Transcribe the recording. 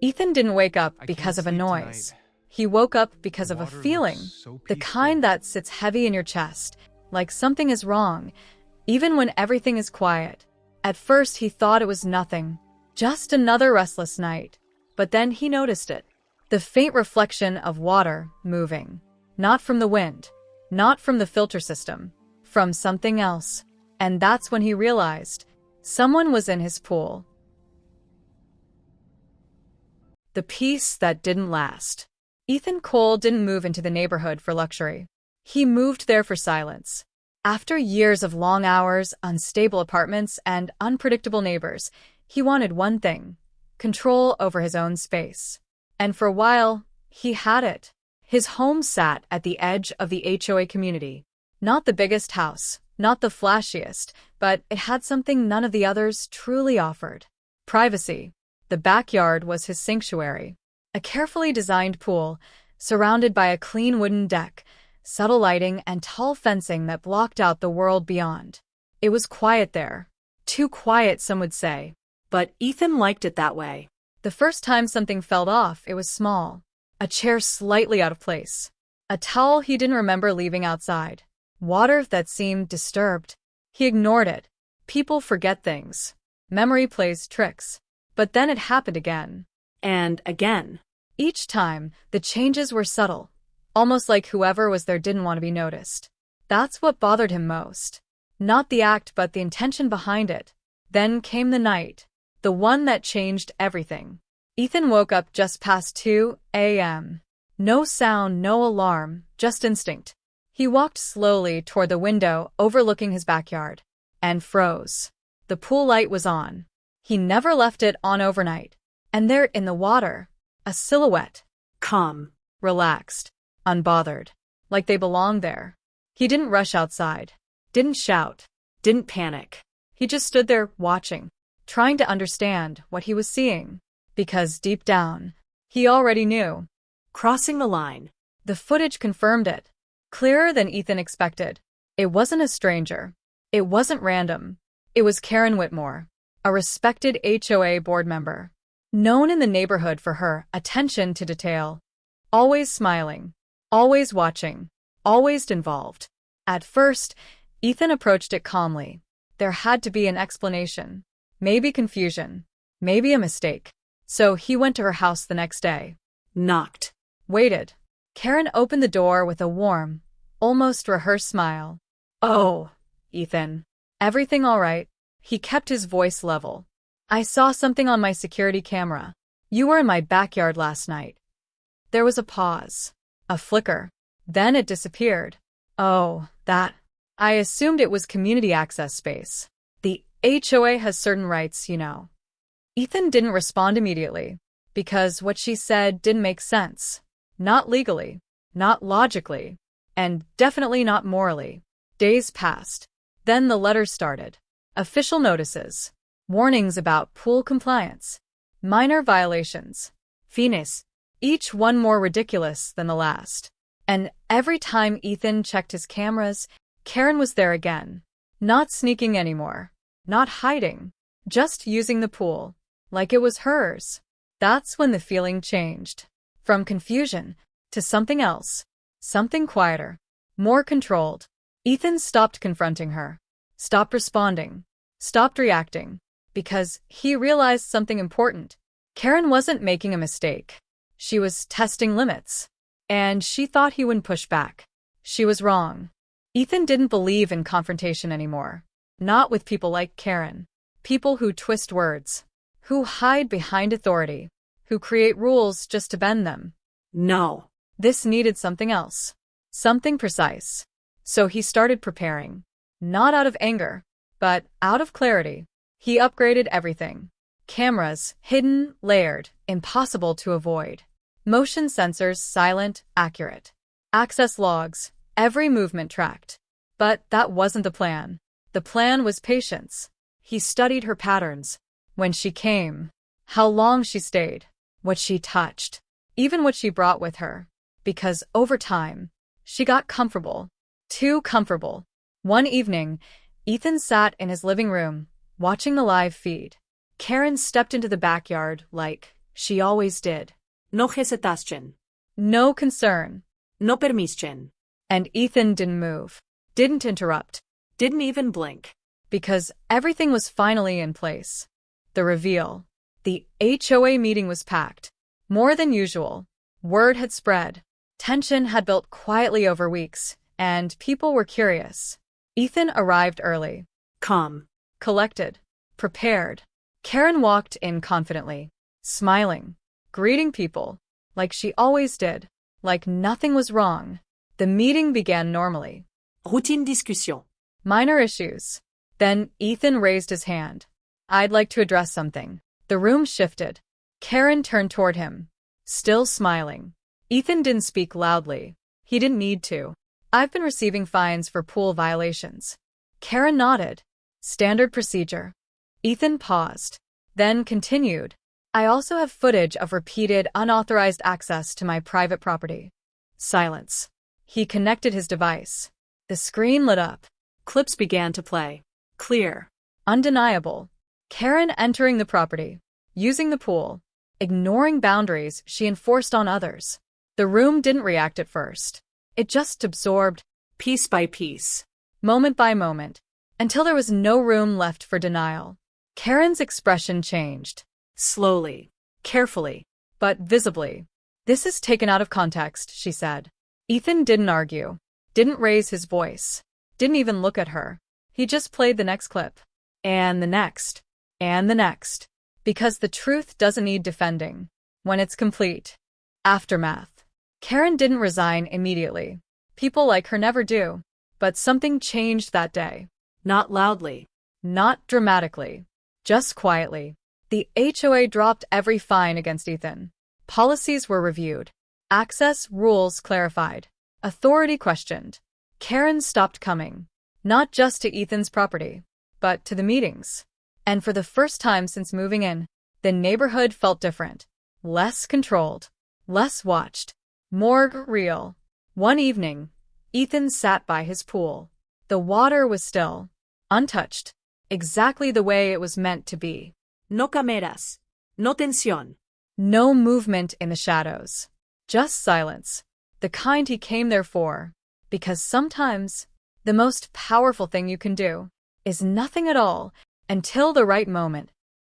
Ethan didn't wake up I can't because of a sleep noise. tonight. He woke up The because of a water feeling, looks so the peaceful. kind that sits heavy in your chest, like something is wrong, even when everything is quiet. At first, he thought it was nothing, just another restless night. But then he noticed it. The faint reflection of water moving. Not from the wind, not from the filter system, from something else. And that's when he realized someone was in his pool. The peace that didn't last. Ethan Cole didn't move into the neighborhood for luxury. He moved there for silence. After years of long hours, unstable apartments, and unpredictable neighbors, he wanted one thing: control over his own space. And for a while, he had it. His home sat at the edge of the HOA community. Not the biggest house, not the flashiest, but it had something none of the others truly offered: privacy. The backyard was his sanctuary. A carefully designed pool, surrounded by a clean wooden deck, subtle lighting, and tall fencing that blocked out the world beyond. It was quiet there. Too quiet, some would say. But Ethan liked it that way. The first time something fell off, it was small. A chair slightly out of place. A towel he didn't remember leaving outside. Water that seemed disturbed. He ignored it. People forget things. Memory plays tricks. But then it happened again. And again. Each time, the changes were subtle. Almost like whoever was there didn't want to be noticed. That's what bothered him most. Not the act, but the intention behind it. Then came the night. The one that changed everything. Ethan woke up just past 2 a.m. No sound, no alarm, just instinct. He walked slowly toward the window overlooking his backyard. And froze. The pool light was on. He never left it on overnight. And there in the water, a silhouette. Calm. Relaxed. Unbothered. Like they belonged there. He didn't rush outside. Didn't shout. Didn't panic. He just stood there watching, trying to understand what he was seeing. Because deep down, he already knew. Crossing the line. The footage confirmed it. Clearer than Ethan expected. It wasn't a stranger. It wasn't random. It was Karen Whitmore, a respected HOA board member, known in the neighborhood for her attention to detail. Always smiling. Always watching. Always involved. At first, Ethan approached it calmly. There had to be an explanation. Maybe confusion. Maybe a mistake. So he went to her house the next day. Knocked. Waited. Karen opened the door with a warm, almost rehearsed smile. "Oh, Ethan. Everything all right?" He kept his voice level. "I saw something on my security camera. You were in my backyard last night." There was a pause. A flicker. Then it disappeared. "Oh, that. I assumed it was community access space. The HOA has certain rights, you know." Ethan didn't respond immediately, because what she said didn't make sense. Not legally, not logically, and definitely not morally. Days passed. Then the letters started. Official notices. Warnings about pool compliance. Minor violations. Finis. Each one more ridiculous than the last. And every time Ethan checked his cameras, Karen was there again. Not sneaking anymore. Not hiding. Just using the pool. Like it was hers. That's when the feeling changed. From confusion to something else. Something quieter. More controlled. Ethan stopped confronting her. Stopped responding. Stopped reacting. Because he realized something important. Karen wasn't making a mistake. She was testing limits. And she thought he wouldn't push back. She was wrong. Ethan didn't believe in confrontation anymore. Not with people like Karen. People who twist words. Who hide behind authority. Who create rules just to bend them. No. This needed something else. Something precise. So he started preparing. Not out of anger, but out of clarity. He upgraded everything. Cameras, hidden, layered, impossible to avoid. Motion sensors, silent, accurate. Access logs, every movement tracked. But that wasn't the plan. The plan was patience. He studied her patterns. When she came, how long she stayed, what she touched, even what she brought with her. Because over time, she got comfortable. Too comfortable. One evening, Ethan sat in his living room, watching the live feed. Karen stepped into the backyard like She always did. No hesitaschen. No concern. No permission. And Ethan didn't move. Didn't interrupt. Didn't even blink. Because everything was finally in place. The reveal. The HOA meeting was packed. More than usual. Word had spread. Tension had built quietly over weeks, and people were curious. Ethan arrived early. Calm. Collected. Prepared. Karen walked in confidently, smiling, greeting people, like she always did, like nothing was wrong. The meeting began normally. Routine discussion. Minor issues. Then Ethan raised his hand. I'd like to address something. The room shifted. Karen turned toward him, still smiling. Ethan didn't speak loudly. He didn't need to. I've been receiving fines for pool violations. Karen nodded. Standard procedure. Ethan paused, then continued. I also have footage of repeated unauthorized access to my private property. Silence. He connected his device. The screen lit up. Clips began to play. Clear. Undeniable. Karen entering the property, using the pool, ignoring boundaries she enforced on others. The room didn't react at first. It just absorbed, Piece by piece. moment by moment, until there was no room left for denial. Karen's expression changed. Slowly. Carefully. But visibly. This is taken out of context, she said. Ethan didn't argue, didn't raise his voice, didn't even look at her. He just played the next clip. And the next. And the next. Because the truth doesn't need defending. When it's complete. Aftermath. Karen didn't resign immediately. People like her never do. But something changed that day. Not loudly. Not dramatically. Just quietly. The HOA dropped every fine against Ethan. Policies were reviewed. Access rules clarified. Authority questioned. Karen stopped coming. Not just to Ethan's property, but to the meetings. And for the first time since moving in, the neighborhood felt different. Less controlled. Less watched. More real. One evening, Ethan sat by his pool. The water was still. Untouched. Exactly the way it was meant to be. No cameras. No tensión. No movement in the shadows. Just silence. The kind he came there for. Because sometimes, the most powerful thing you can do is nothing at all until the right moment.